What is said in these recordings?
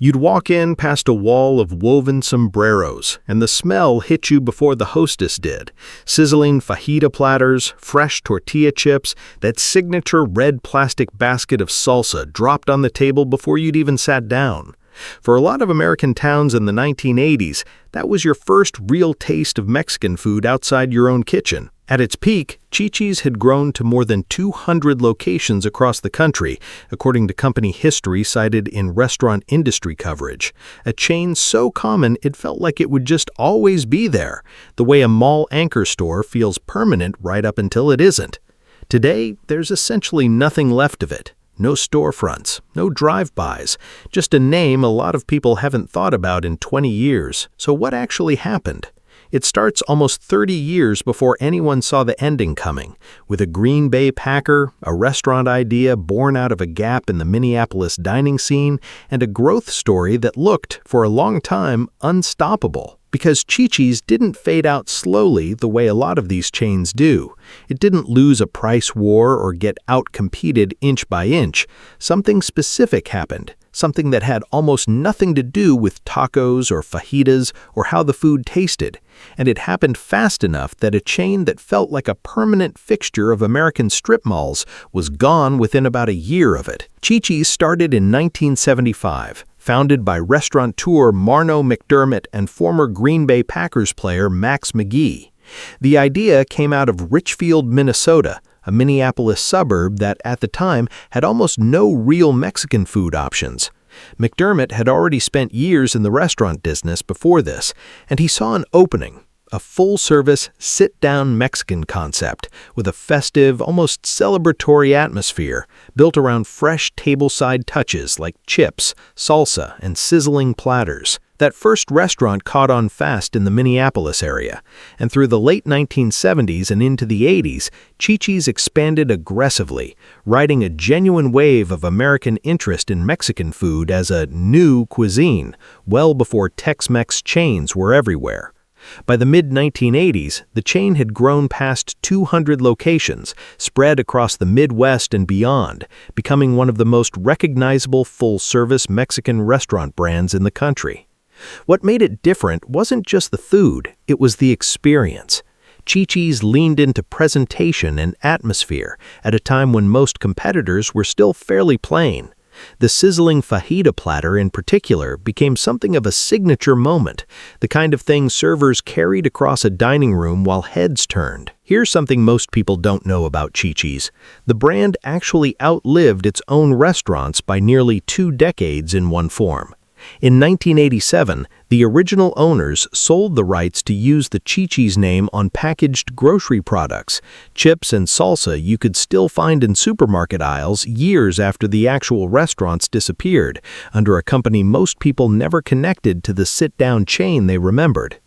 You'd walk in past a wall of woven sombreros, and the smell hit you before the hostess did. Sizzling fajita platters, fresh tortilla chips, that signature red plastic basket of salsa dropped on the table before you'd even sat down. For a lot of American towns in the 1980s, that was your first real taste of Mexican food outside your own kitchen. At its peak, Chi-Chi's had grown to more than 200 locations across the country, according to company history cited in restaurant industry coverage. A chain so common it felt like it would just always be there, the way a mall anchor store feels permanent right up until it isn't. Today, there's essentially nothing left of it. No storefronts, no drive-bys, just a name a lot of people haven't thought about in 20 years. So what actually happened? It starts almost 30 years before anyone saw the ending coming, with a Green Bay Packer, a restaurant idea born out of a gap in the Minneapolis dining scene, and a growth story that looked, for a long time, unstoppable. Because Chi-Chi's didn't fade out slowly the way a lot of these chains do. It didn't lose a price war or get out-competed inch by inch. Something specific happened. Something that had almost nothing to do with tacos or fajitas or how the food tasted. And it happened fast enough that a chain that felt like a permanent fixture of American strip malls was gone within about a year of it. Chi-Chi's started in 1975, founded by restaurateur Marno McDermott and former Green Bay Packers player McGee. The idea came out of Richfield, Minnesota, a Minneapolis suburb that at the time had almost no real Mexican food options. McDermott had already spent years in the restaurant business before this, and he saw an opening, a full-service, sit-down Mexican concept with a festive, almost celebratory atmosphere built around fresh tableside touches like chips, salsa, and sizzling platters. That first restaurant caught on fast in the Minneapolis area, and through the late 1970s and into the 80s, Chi-Chi's expanded aggressively, riding a genuine wave of American interest in Mexican food as a new cuisine, well before Tex-Mex chains were everywhere. By the mid-1980s, the chain had grown past 200 locations, spread across the Midwest and beyond, becoming one of the most recognizable full-service Mexican restaurant brands in the country. What made it different wasn't just the food, it was the experience. Chi-Chi's leaned into presentation and atmosphere at a time when most competitors were still fairly plain. The sizzling fajita platter in particular became something of a signature moment, the kind of thing servers carried across a dining room while heads turned. Here's something most people don't know about Chi-Chi's. The brand actually outlived its own restaurants by nearly 2 decades in one form. In 1987, the original owners sold the rights to use the Chi-Chi's name on packaged grocery products, chips and salsa you could still find in supermarket aisles years after the actual restaurants disappeared, under a company most people never connected to the sit-down chain they remembered.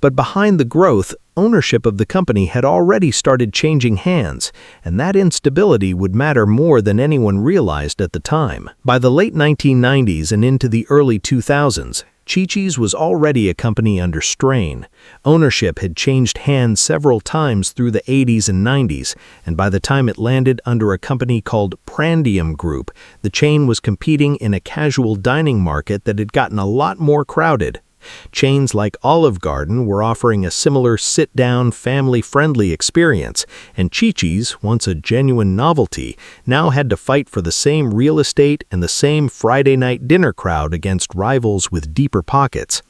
But behind the growth, ownership of the company had already started changing hands, and that instability would matter more than anyone realized at the time. By the late 1990s and into the early 2000s, Chi-Chi's was already a company under strain. Ownership had changed hands several times through the 80s and 90s, and by the time it landed under a company called Prandium Group, the chain was competing in a casual dining market that had gotten a lot more crowded. Chains like Olive Garden were offering a similar sit-down, family-friendly experience, and Chi-Chi's, once a genuine novelty, now had to fight for the same real estate and the same Friday night dinner crowd against rivals with deeper pockets.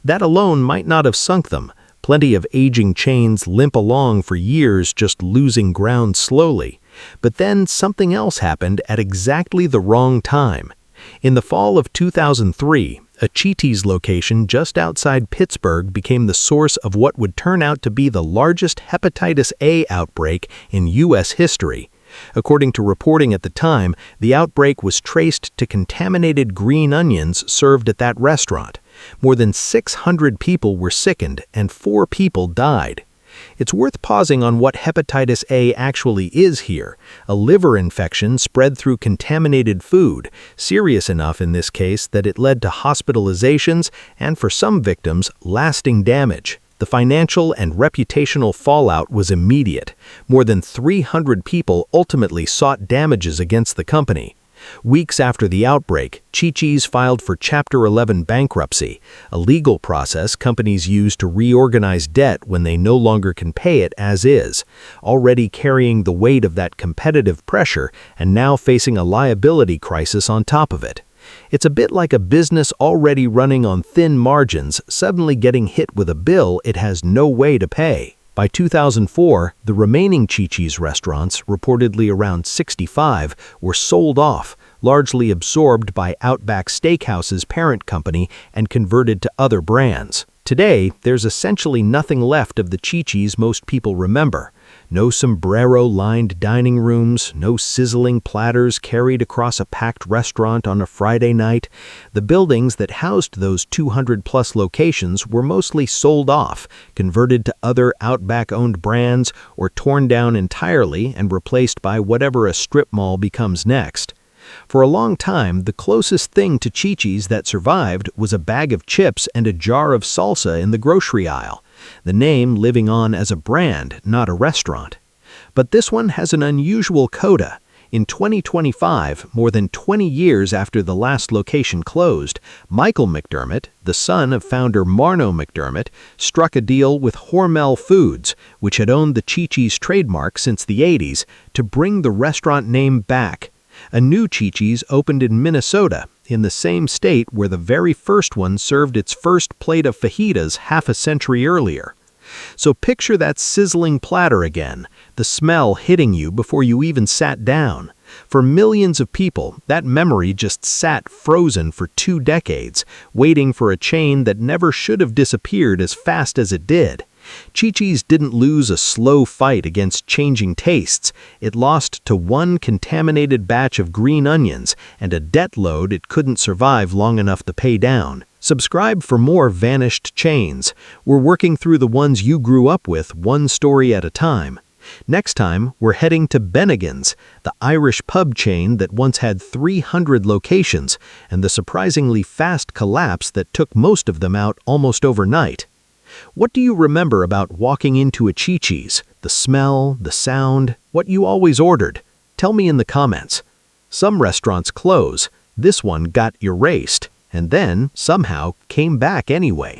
That alone might not have sunk them. Plenty of aging chains limp along for years just losing ground slowly. But then something else happened at exactly the wrong time. In the fall of 2003, a Chi-Chi's location just outside Pittsburgh became the source of what would turn out to be the largest hepatitis A outbreak in U.S. history. According to reporting at the time, the outbreak was traced to contaminated green onions served at that restaurant. More than 600 people were sickened and 4 people died. It's worth pausing on what hepatitis A actually is here, a liver infection spread through contaminated food, serious enough in this case that it led to hospitalizations and, for some victims, lasting damage. The financial and reputational fallout was immediate. More than 300 people ultimately sought damages against the company. Weeks after the outbreak, Chi-Chi's filed for Chapter 11 bankruptcy, a legal process companies use to reorganize debt when they no longer can pay it as is, already carrying the weight of that competitive pressure and now facing a liability crisis on top of it. It's a bit like a business already running on thin margins suddenly getting hit with a bill it has no way to pay. By 2004, the remaining Chi-Chi's restaurants, reportedly around 65, were sold off, largely absorbed by Outback Steakhouse's parent company and converted to other brands. Today, there's essentially nothing left of the Chi-Chi's most people remember. No sombrero-lined dining rooms, no sizzling platters carried across a packed restaurant on a Friday night. The buildings that housed those 200-plus locations were mostly sold off, converted to other Outback-owned brands, or torn down entirely and replaced by whatever a strip mall becomes next. For a long time, the closest thing to Chi-Chi's that survived was a bag of chips and a jar of salsa in the grocery aisle, the name living on as a brand, not a restaurant. But this one has an unusual coda. In 2025, more than 20 years after the last location closed, Michael McDermott, the son of founder Marno McDermott, struck a deal with Hormel Foods, which had owned the Chi-Chi's trademark since the 80s, to bring the restaurant name back. A new Chi-Chi's opened in Minnesota, in the same state where the very first one served its first plate of fajitas half a century earlier. So picture that sizzling platter again, the smell hitting you before you even sat down. For millions of people, that memory just sat frozen for 2 decades, waiting for a chain that never should have disappeared as fast as it did. Chi-Chi's didn't lose a slow fight against changing tastes. It lost to one contaminated batch of green onions and a debt load it couldn't survive long enough to pay down. Subscribe for more vanished chains. We're working through the ones you grew up with, one story at a time. Next time, we're heading to Bennigan's, the Irish pub chain that once had 300 locations, and the surprisingly fast collapse that took most of them out almost overnight. What do you remember about walking into a Chi-Chi's? The smell, the sound, what you always ordered? Tell me in the comments. Some restaurants close. This one got erased, and then, somehow, came back anyway.